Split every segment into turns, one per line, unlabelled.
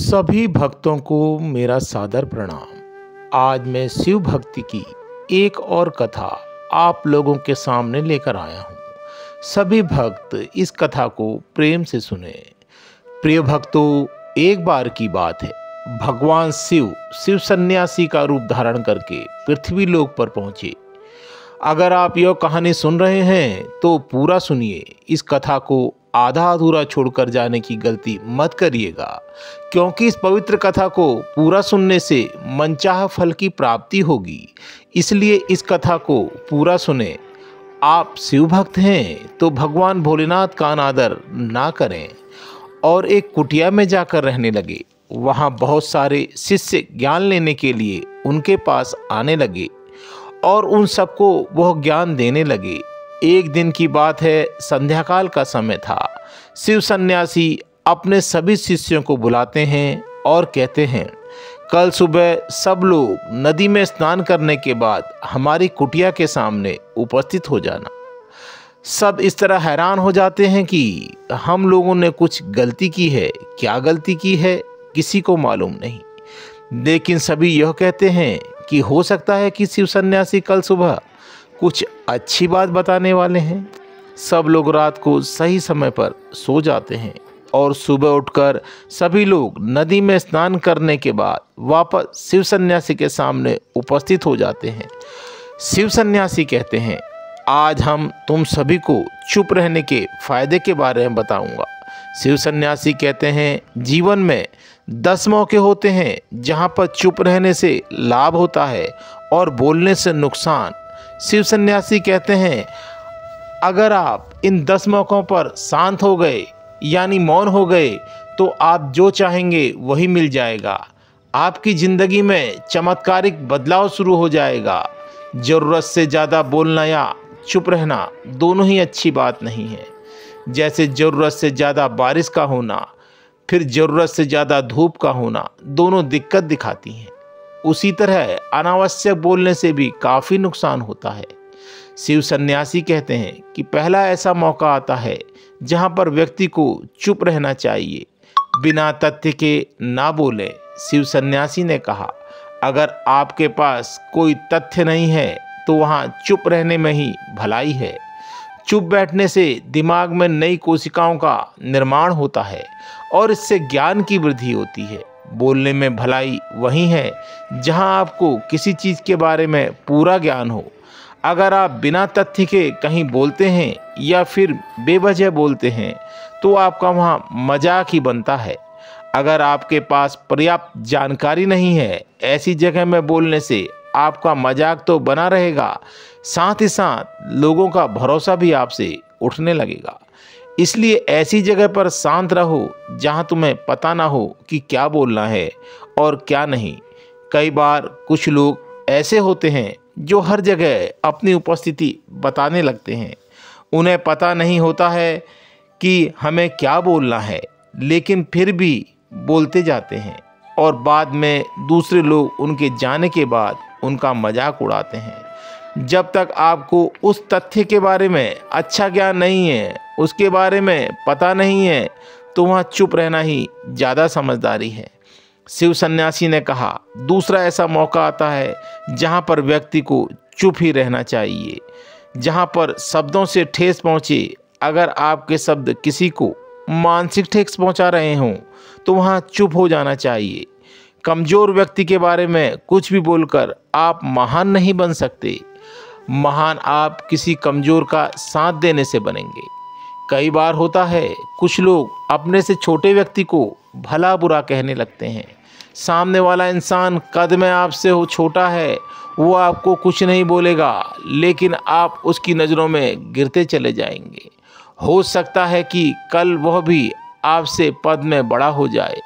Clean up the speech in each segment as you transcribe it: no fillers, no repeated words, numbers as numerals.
सभी भक्तों को मेरा सादर प्रणाम। आज मैं शिव भक्ति की एक और कथा आप लोगों के सामने लेकर आया हूँ। सभी भक्त इस कथा को प्रेम से सुने। प्रिय भक्तों, एक बार की बात है, भगवान शिव सन्यासी का रूप धारण करके पृथ्वी लोक पर पहुंचे। अगर आप यह कहानी सुन रहे हैं तो पूरा सुनिए। इस कथा को आधा अधूरा छोड़कर जाने की गलती मत करिएगा, क्योंकि इस पवित्र कथा को पूरा सुनने से मनचाहा फल की प्राप्ति होगी। इसलिए इस कथा को पूरा सुने। आप शिव भक्त हैं तो भगवान भोलेनाथ का अनादर ना करें और एक कुटिया में जाकर रहने लगे। वहाँ बहुत सारे शिष्य ज्ञान लेने के लिए उनके पास आने लगे और उन सबको वह ज्ञान देने लगे। एक दिन की बात है, संध्याकाल का समय था। शिव सन्यासी अपने सभी शिष्यों को बुलाते हैं और कहते हैं, कल सुबह सब लोग नदी में स्नान करने के बाद हमारी कुटिया के सामने उपस्थित हो जाना। सब इस तरह हैरान हो जाते हैं कि हम लोगों ने कुछ गलती की है। क्या गलती की है किसी को मालूम नहीं, लेकिन सभी यह कहते हैं कि हो सकता है कि शिव सन्यासी कल सुबह कुछ अच्छी बात बताने वाले हैं। सब लोग रात को सही समय पर सो जाते हैं और सुबह उठकर सभी लोग नदी में स्नान करने के बाद वापस शिव सन्यासी के सामने उपस्थित हो जाते हैं। शिव सन्यासी कहते हैं, आज हम तुम सभी को चुप रहने के फायदे के बारे में बताऊंगा। शिव सन्यासी कहते हैं, जीवन में 10 मौके होते हैं जहां पर चुप रहने से लाभ होता है और बोलने से नुकसान। शिव सन्यासी कहते हैं, अगर आप इन 10 मौक़ों पर शांत हो गए यानी मौन हो गए तो आप जो चाहेंगे वही मिल जाएगा। आपकी ज़िंदगी में चमत्कारिक बदलाव शुरू हो जाएगा। ज़रूरत से ज़्यादा बोलना या चुप रहना दोनों ही अच्छी बात नहीं है। जैसे ज़रूरत से ज़्यादा बारिश का होना फिर ज़रूरत से ज़्यादा धूप का होना दोनों दिक्कत दिखाती हैं, उसी तरह अनावश्यक बोलने से भी काफ़ी नुकसान होता है। शिव सन्यासी कहते हैं कि पहला ऐसा मौका आता है जहां पर व्यक्ति को चुप रहना चाहिए, बिना तथ्य के ना बोले। शिव सन्यासी ने कहा, अगर आपके पास कोई तथ्य नहीं है तो वहां चुप रहने में ही भलाई है। चुप बैठने से दिमाग में नई कोशिकाओं का निर्माण होता है और इससे ज्ञान की वृद्धि होती है। बोलने में भलाई वही है जहां आपको किसी चीज़ के बारे में पूरा ज्ञान हो। अगर आप बिना तथ्य के कहीं बोलते हैं या फिर बेवजह बोलते हैं तो आपका वहां मजाक ही बनता है। अगर आपके पास पर्याप्त जानकारी नहीं है, ऐसी जगह में बोलने से आपका मजाक तो बना रहेगा, साथ ही साथ लोगों का भरोसा भी आपसे उठने लगेगा। इसलिए ऐसी जगह पर शांत रहो जहां तुम्हें पता ना हो कि क्या बोलना है और क्या नहीं। कई बार कुछ लोग ऐसे होते हैं जो हर जगह अपनी उपस्थिति बताने लगते हैं। उन्हें पता नहीं होता है कि हमें क्या बोलना है, लेकिन फिर भी बोलते जाते हैं और बाद में दूसरे लोग उनके जाने के बाद उनका मजाक उड़ाते हैं। जब तक आपको उस तथ्य के बारे में अच्छा ज्ञान नहीं है, उसके बारे में पता नहीं है, तो वहाँ चुप रहना ही ज़्यादा समझदारी है। शिव सन्यासी ने कहा, दूसरा ऐसा मौका आता है जहाँ पर व्यक्ति को चुप ही रहना चाहिए, जहाँ पर शब्दों से ठेस पहुँचे। अगर आपके शब्द किसी को मानसिक ठेस पहुँचा रहे हों तो वहाँ चुप हो जाना चाहिए। कमज़ोर व्यक्ति के बारे में कुछ भी बोलकर आप महान नहीं बन सकते। महान आप किसी कमज़ोर का साथ देने से बनेंगे। कई बार होता है कुछ लोग अपने से छोटे व्यक्ति को भला बुरा कहने लगते हैं। सामने वाला इंसान कद में आपसे हो छोटा है, वो आपको कुछ नहीं बोलेगा, लेकिन आप उसकी नज़रों में गिरते चले जाएंगे। हो सकता है कि कल वह भी आपसे पद में बड़ा हो जाए।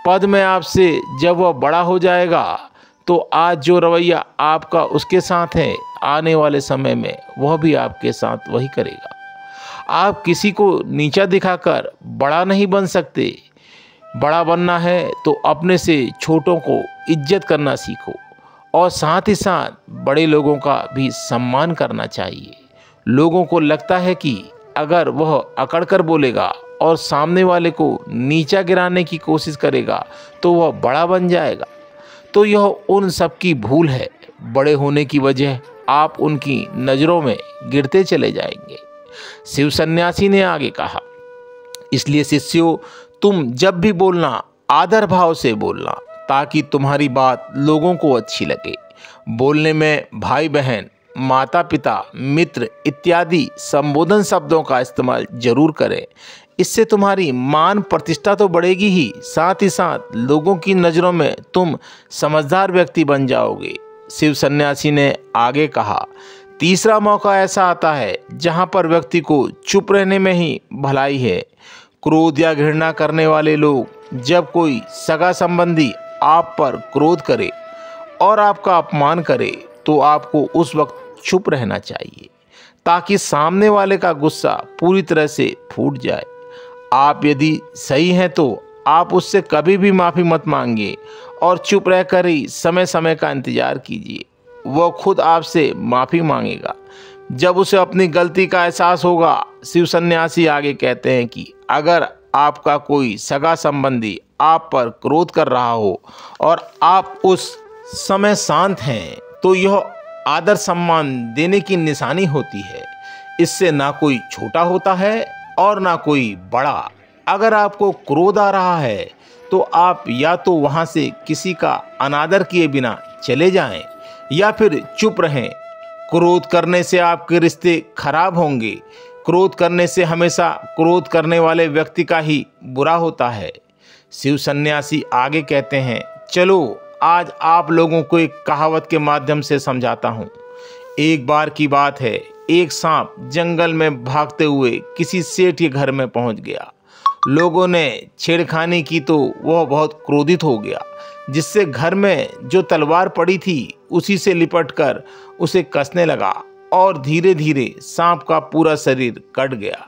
पद में आपसे जब वह बड़ा हो जाएगा तो आज जो रवैया आपका उसके साथ है, आने वाले समय में वह भी आपके साथ वही करेगा। आप किसी को नीचा दिखाकर बड़ा नहीं बन सकते। बड़ा बनना है तो अपने से छोटों को इज्जत करना सीखो और साथ ही साथ बड़े लोगों का भी सम्मान करना चाहिए। लोगों को लगता है कि अगर वह अकड़ कर बोलेगा और सामने वाले को नीचा गिराने की कोशिश करेगा तो वह बड़ा बन जाएगा। तो यह उन सब की भूल है। बड़े होने की वजह आप उनकी नज़रों में गिरते चले जाएंगे। शिव सन्यासी ने आगे कहा, इसलिए शिष्यों, तुम जब भी बोलना आदर भाव से बोलना, ताकि तुम्हारी बात लोगों को अच्छी लगे। बोलने में भाई बहन, माता पिता, मित्र इत्यादि संबोधन शब्दों का इस्तेमाल जरूर करें। इससे तुम्हारी मान प्रतिष्ठा तो बढ़ेगी ही साथ लोगों की नज़रों में तुम समझदार व्यक्ति बन जाओगे। शिव सन्यासी ने आगे कहा, तीसरा मौका ऐसा आता है जहाँ पर व्यक्ति को चुप रहने में ही भलाई है। क्रोध या घृणा करने वाले लोग जब कोई सगा संबंधी आप पर क्रोध करे और आपका अपमान करे तो आपको उस वक्त चुप रहना चाहिए, ताकि सामने वाले का गुस्सा पूरी तरह से फूट जाए। आप यदि सही हैं तो आप उससे कभी भी माफ़ी मत मांगिए और चुप रहकर ही समय समय का इंतज़ार कीजिए। वह खुद आपसे माफ़ी मांगेगा जब उसे अपनी गलती का एहसास होगा। शिव सन्यासी आगे कहते हैं कि अगर आपका कोई सगा संबंधी आप पर क्रोध कर रहा हो और आप उस समय शांत हैं तो यह आदर सम्मान देने की निशानी होती है। इससे ना कोई छोटा होता है और ना कोई बड़ा। अगर आपको क्रोध आ रहा है तो आप या तो वहाँ से किसी का अनादर किए बिना चले जाएं या फिर चुप रहें। क्रोध करने से आपके रिश्ते खराब होंगे। क्रोध करने से हमेशा क्रोध करने वाले व्यक्ति का ही बुरा होता है। शिव सन्यासी आगे कहते हैं, चलो आज आप लोगों को एक कहावत के माध्यम से समझाता हूँ। एक बार की बात है, एक सांप जंगल में भागते हुए किसी सेठ के घर में पहुँच गया। लोगों ने छेड़खानी की तो वह बहुत क्रोधित हो गया, जिससे घर में जो तलवार पड़ी थी उसी से लिपटकर उसे कसने लगा और धीरे धीरे सांप का पूरा शरीर कट गया।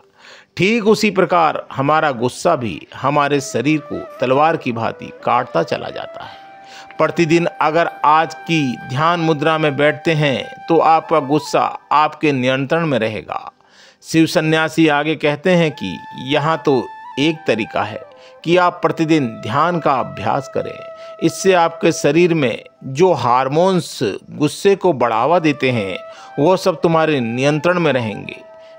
ठीक उसी प्रकार हमारा गुस्सा भी हमारे शरीर को तलवार की भांति काटता चला जाता है। प्रतिदिन अगर आज की ध्यान मुद्रा में बैठते हैं तो आपका गुस्सा आपके नियंत्रण में रहेगा। शिव सन्यासी आगे कहते हैं कि यहाँ तो एक तरीका है कि आप प्रतिदिन ध्यान का अभ्यास करें। इससे आपके शरीर में जो हार्मोन्स गुस्से को बढ़ावा देते हैं वो सब तुम्हारे नियंत्रण में रहेंगे,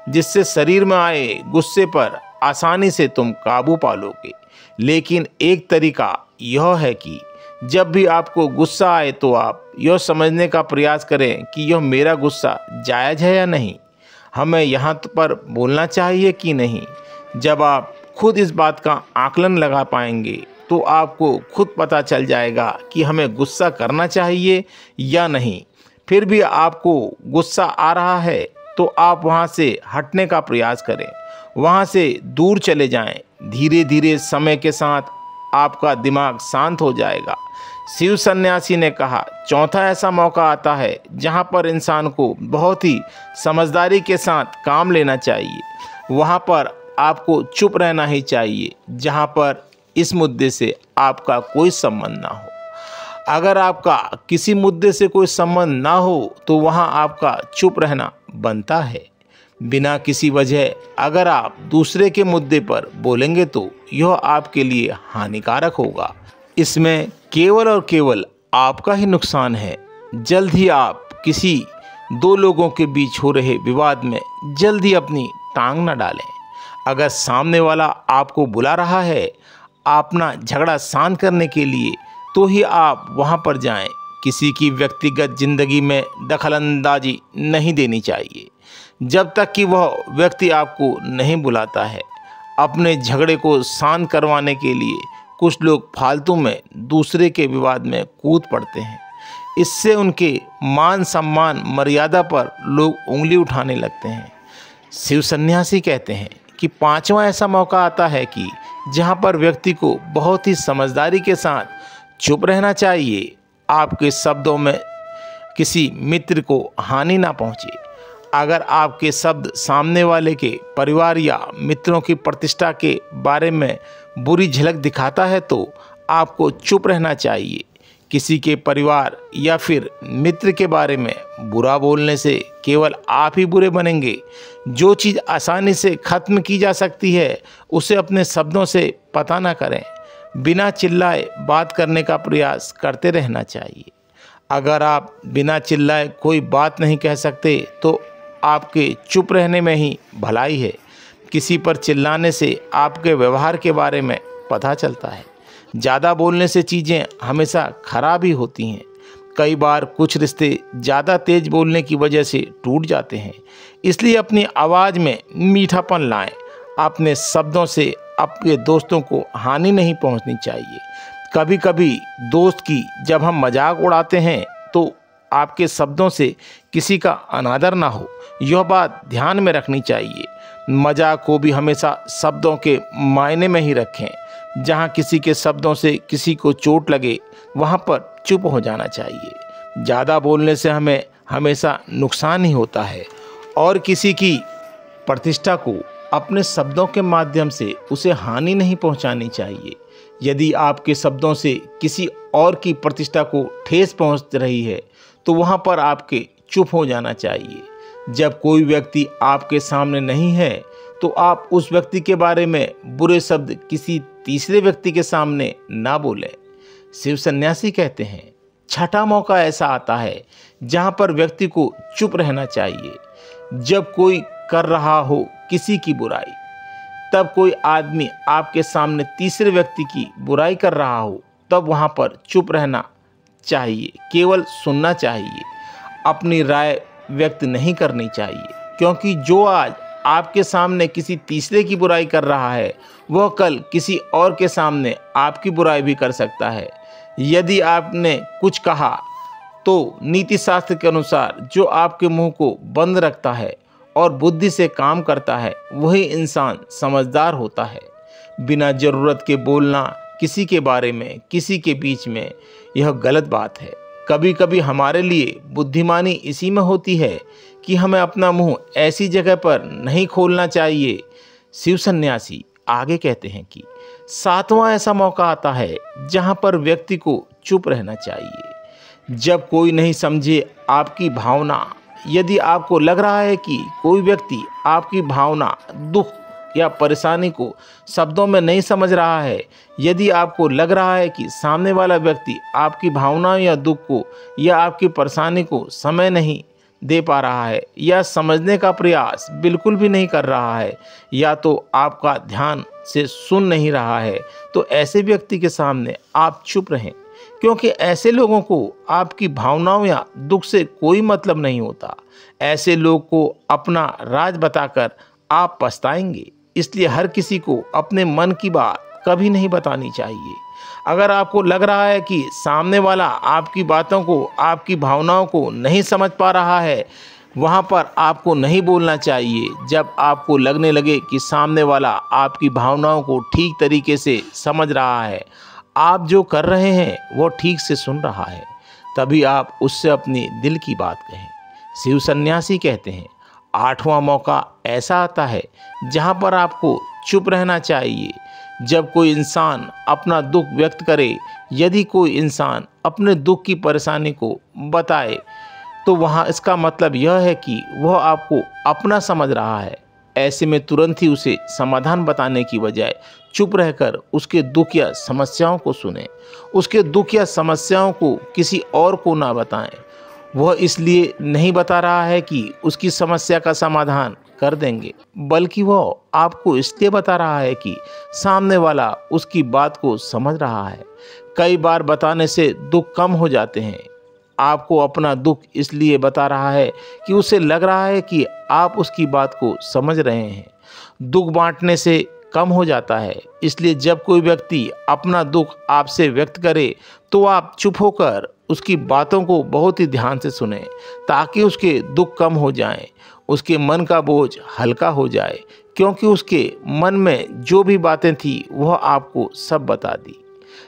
जिससे शरीर में आए गुस्से पर आसानी से तुम काबू पा लोगे। लेकिन एक तरीका यह है कि जब भी आपको गुस्सा आए तो आप यह समझने का प्रयास करें कि यह मेरा गुस्सा जायज़ है या नहीं, हमें यहाँ पर बोलना चाहिए कि नहीं। जब आप खुद इस बात का आकलन लगा पाएंगे तो आपको खुद पता चल जाएगा कि हमें गुस्सा करना चाहिए या नहीं। फिर भी आपको गुस्सा आ रहा है तो आप वहाँ से हटने का प्रयास करें, वहाँ से दूर चले जाएं। धीरे धीरे समय के साथ आपका दिमाग शांत हो जाएगा। शिव सन्यासी ने कहा, चौथा ऐसा मौका आता है जहाँ पर इंसान को बहुत ही समझदारी के साथ काम लेना चाहिए। वहाँ पर आपको चुप रहना ही चाहिए जहाँ पर इस मुद्दे से आपका कोई संबंध ना हो। अगर आपका किसी मुद्दे से कोई संबंध ना हो तो वहाँ आपका चुप रहना बनता है। बिना किसी वजह अगर आप दूसरे के मुद्दे पर बोलेंगे तो यह आपके लिए हानिकारक होगा। इसमें केवल और केवल आपका ही नुकसान है। जल्द ही आप किसी दो लोगों के बीच हो रहे विवाद में जल्दी अपनी टांग न डालें। अगर सामने वाला आपको बुला रहा है अपना झगड़ा शांत करने के लिए तो ही आप वहां पर जाएं। किसी की व्यक्तिगत जिंदगी में दखलंदाजी नहीं देनी चाहिए जब तक कि वह व्यक्ति आपको नहीं बुलाता है। अपने झगड़े को शांत करवाने के लिए कुछ लोग फालतू में दूसरे के विवाद में कूद पड़ते हैं। इससे उनके मान सम्मान मर्यादा पर लोग उंगली उठाने लगते हैं। शिव सन्यासी कहते हैं कि पांचवा ऐसा मौका आता है कि जहां पर व्यक्ति को बहुत ही समझदारी के साथ चुप रहना चाहिए। आपके शब्दों में किसी मित्र को हानि ना पहुंचे। अगर आपके शब्द सामने वाले के परिवार या मित्रों की प्रतिष्ठा के बारे में बुरी झलक दिखाता है तो आपको चुप रहना चाहिए। किसी के परिवार या फिर मित्र के बारे में बुरा बोलने से केवल आप ही बुरे बनेंगे। जो चीज़ आसानी से ख़त्म की जा सकती है उसे अपने शब्दों से पता ना करें। बिना चिल्लाए बात करने का प्रयास करते रहना चाहिए। अगर आप बिना चिल्लाए कोई बात नहीं कह सकते तो आपके चुप रहने में ही भलाई है। किसी पर चिल्लाने से आपके व्यवहार के बारे में पता चलता है। ज़्यादा बोलने से चीज़ें हमेशा खराब ही होती हैं। कई बार कुछ रिश्ते ज़्यादा तेज़ बोलने की वजह से टूट जाते हैं। इसलिए अपनी आवाज़ में मीठापन लाएं। अपने शब्दों से अपने दोस्तों को हानि नहीं पहुंचनी चाहिए। कभी कभी दोस्त की जब हम मजाक उड़ाते हैं तो आपके शब्दों से किसी का अनादर ना हो, यह बात ध्यान में रखनी चाहिए। मजाक को भी हमेशा शब्दों के मायने में ही रखें। जहाँ किसी के शब्दों से किसी को चोट लगे वहाँ पर चुप हो जाना चाहिए। ज़्यादा बोलने से हमें हमेशा नुकसान ही होता है और किसी की प्रतिष्ठा को अपने शब्दों के माध्यम से उसे हानि नहीं पहुंचानी चाहिए। यदि आपके शब्दों से किसी और की प्रतिष्ठा को ठेस पहुंच रही है तो वहां पर आपके चुप हो जाना चाहिए। जब कोई व्यक्ति आपके सामने नहीं है तो आप उस व्यक्ति के बारे में बुरे शब्द किसी तीसरे व्यक्ति के सामने ना बोलें। शिव सन्यासी कहते हैं, छठा मौका ऐसा आता है जहां पर व्यक्ति को चुप रहना चाहिए। जब कोई कर रहा हो किसी की बुराई, तब कोई आदमी आपके सामने तीसरे व्यक्ति की बुराई कर रहा हो, तब वहां पर चुप रहना चाहिए, केवल सुनना चाहिए। अपनी राय व्यक्त नहीं करनी चाहिए, क्योंकि जो आज आपके सामने किसी तीसरे की बुराई कर रहा है वह कल किसी और के सामने आपकी बुराई भी कर सकता है। यदि आपने कुछ कहा तो नीति शास्त्र के अनुसार जो आपके मुंह को बंद रखता है और बुद्धि से काम करता है वही इंसान समझदार होता है। बिना ज़रूरत के बोलना किसी के बारे में, किसी के बीच में, यह गलत बात है। कभी कभी हमारे लिए बुद्धिमानी इसी में होती है कि हमें अपना मुंह ऐसी जगह पर नहीं खोलना चाहिए। शिव सन्यासी आगे कहते हैं कि सातवां ऐसा मौका आता है जहां पर व्यक्ति को चुप रहना चाहिए। जब कोई नहीं समझे आपकी भावना, यदि आपको लग रहा है कि कोई व्यक्ति आपकी भावना, दुख या परेशानी को शब्दों में नहीं समझ रहा है, यदि आपको लग रहा है कि सामने वाला व्यक्ति आपकी भावनाओं या दुख को या आपकी परेशानी को समय नहीं दे पा रहा है या समझने का प्रयास बिल्कुल भी नहीं कर रहा है या तो आपका ध्यान से सुन नहीं रहा है, तो ऐसे व्यक्ति के सामने आप चुप रहें, क्योंकि ऐसे लोगों को आपकी भावनाओं या दुख से कोई मतलब नहीं होता। ऐसे लोग को अपना राज बताकर आप पछताएंगे। इसलिए हर किसी को अपने मन की बात कभी नहीं बतानी चाहिए। अगर आपको लग रहा है कि सामने वाला आपकी बातों को, आपकी भावनाओं को नहीं समझ पा रहा है, वहाँ पर आपको नहीं बोलना चाहिए। जब आपको लगने लगे कि सामने वाला आपकी भावनाओं को ठीक तरीके से समझ रहा है, आप जो कर रहे हैं वो ठीक से सुन रहा है, तभी आप उससे अपनी दिल की बात कहें। शिव सन्यासी कहते हैं, आठवां मौका ऐसा आता है जहाँ पर आपको चुप रहना चाहिए। जब कोई इंसान अपना दुख व्यक्त करे, यदि कोई इंसान अपने दुख की परेशानी को बताए, तो वहाँ इसका मतलब यह है कि वह आपको अपना समझ रहा है। ऐसे में तुरंत ही उसे समाधान बताने की बजाय चुप रहकर उसके दुख या समस्याओं को सुनें। उसके दुख या समस्याओं को किसी और को ना बताएं। वह इसलिए नहीं बता रहा है कि उसकी समस्या का समाधान कर देंगे, बल्कि वह आपको इसलिए बता रहा है कि सामने वाला उसकी बात को समझ रहा है। कई बार बताने से दुख कम हो जाते हैं। आपको अपना दुख इसलिए बता रहा है कि उसे लग रहा है कि आप उसकी बात को समझ रहे हैं। दुख बांटने से कम हो जाता है। इसलिए जब कोई व्यक्ति अपना दुख आपसे व्यक्त करे तो आप चुप होकर उसकी बातों को बहुत ही ध्यान से सुने, ताकि उसके दुख कम हो जाएं, उसके मन का बोझ हल्का हो जाए, क्योंकि उसके मन में जो भी बातें थी वह आपको सब बता दी।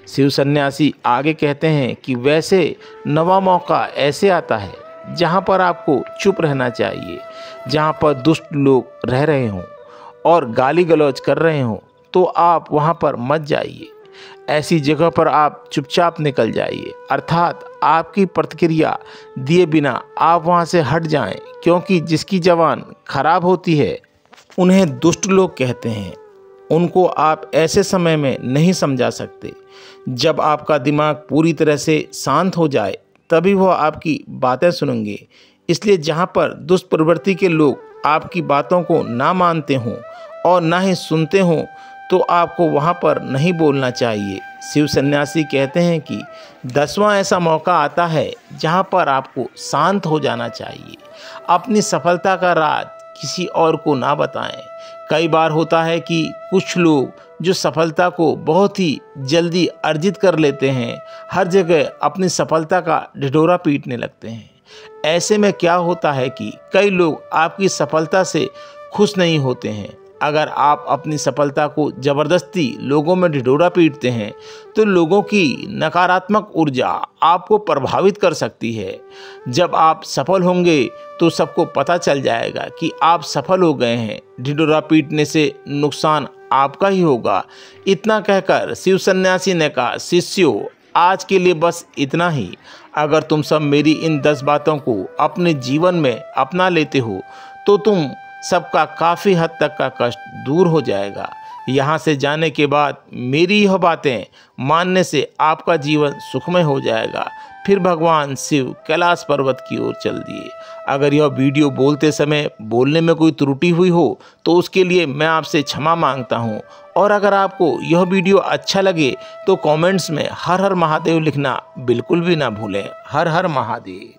शिव सन्यासी आगे कहते हैं कि वैसे नवा मौका ऐसे आता है जहाँ पर आपको चुप रहना चाहिए। जहाँ पर दुष्ट लोग रह रहे हों और गाली गलौज कर रहे हों तो आप वहाँ पर मत जाइए। ऐसी जगह पर आप चुपचाप निकल जाइए, अर्थात आपकी प्रतिक्रिया दिए बिना आप वहाँ से हट जाएं, क्योंकि जिसकी ज़बान खराब होती है उन्हें दुष्ट लोग कहते हैं। उनको आप ऐसे समय में नहीं समझा सकते। जब आपका दिमाग पूरी तरह से शांत हो जाए तभी वह आपकी बातें सुनेंगे। इसलिए जहाँ पर दुष्प्रवृत्ति के लोग आपकी बातों को ना मानते हों और ना ही सुनते हों तो आपको वहाँ पर नहीं बोलना चाहिए। शिव सन्यासी कहते हैं कि 10वां ऐसा मौका आता है जहाँ पर आपको शांत हो जाना चाहिए। अपनी सफलता का राज किसी और को ना बताएं। कई बार होता है कि कुछ लोग जो सफलता को बहुत ही जल्दी अर्जित कर लेते हैं, हर जगह अपनी सफलता का ढिढोरा पीटने लगते हैं। ऐसे में क्या होता है कि कई लोग आपकी सफलता से खुश नहीं होते हैं। अगर आप अपनी सफलता को ज़बरदस्ती लोगों में ढिढोरा पीटते हैं तो लोगों की नकारात्मक ऊर्जा आपको प्रभावित कर सकती है। जब आप सफल होंगे तो सबको पता चल जाएगा कि आप सफल हो गए हैं। ढिढोरा पीटने से नुकसान आपका ही होगा। इतना कहकर शिव सन्यासी ने कहा, शिष्यों, आज के लिए बस इतना ही। अगर तुम सब मेरी इन 10 बातों को अपने जीवन में अपना लेते हो तो तुम सबका काफ़ी हद तक का कष्ट दूर हो जाएगा। यहाँ से जाने के बाद मेरी यह बातें मानने से आपका जीवन सुखमय हो जाएगा। फिर भगवान शिव कैलाश पर्वत की ओर चल दिए। अगर यह वीडियो बोलते समय बोलने में कोई त्रुटि हुई हो तो उसके लिए मैं आपसे क्षमा मांगता हूँ। और अगर आपको यह वीडियो अच्छा लगे तो कमेंट्स में हर हर महादेव लिखना बिल्कुल भी ना भूलें। हर हर महादेव।